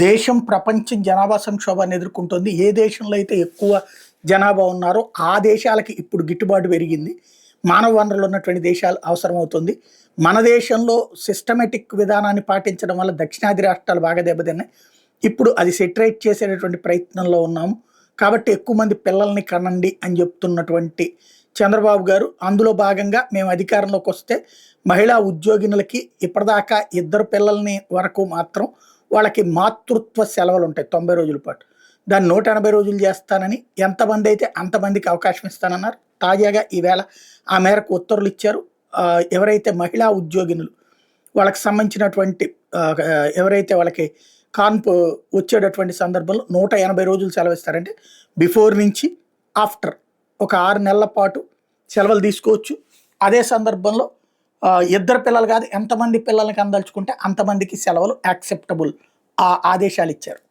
దేశం ప్రపంచం జనాభా సంక్షోభాన్ని ఎదుర్కొంటుంది. ఏ దేశంలో అయితే ఎక్కువ జనాభా ఉన్నారో ఆ దేశాలకి ఇప్పుడు గిట్టుబాటు పెరిగింది. మానవ వనరులు ఉన్నటువంటి దేశాలు అవసరమవుతుంది. మన దేశంలో సిస్టమేటిక్ విధానాన్ని పాటించడం వల్ల దక్షిణాది రాష్ట్రాలు బాగా దెబ్బతిన్నాయి. ఇప్పుడు అది సెటరేట్ చేసేటటువంటి ప్రయత్నంలో ఉన్నాము. కాబట్టి ఎక్కువ మంది పిల్లల్ని కనండి అని చెప్తున్నటువంటి చంద్రబాబు గారు అందులో భాగంగా మేము అధికారంలోకి వస్తే మహిళా ఉద్యోగినులకి ఇప్పటిదాకా ఇద్దరు పిల్లల్ని వరకు మాత్రం వాళ్ళకి మాతృత్వ సెలవులు ఉంటాయి 90 రోజుల పాటు. దాన్ని 180 రోజులు చేస్తానని ఎంతమంది అయితే అంతమందికి అవకాశం ఇస్తానన్నారు. తాజాగా ఈవేళ ఆ మేరకు ఉత్తర్వులు ఇచ్చారు. ఎవరైతే మహిళా ఉద్యోగినులు వాళ్ళకి సంబంధించినటువంటి ఎవరైతే వాళ్ళకి కాన్పు వచ్చేటటువంటి సందర్భంలో 180 రోజులు సెలవు ఇస్తారంటే బిఫోర్ నుంచి ఆఫ్టర్ ఒక 6 నెలల పాటు సెలవులు తీసుకోవచ్చు. అదే సందర్భంలో ఇద్దరు పిల్లలు కాదు ఎంతమంది పిల్లలకి అందలుచుకుంటే అంతమందికి సెలవులు యాక్సెప్టబుల్ ఆ ఆదేశాలు ఇచ్చారు.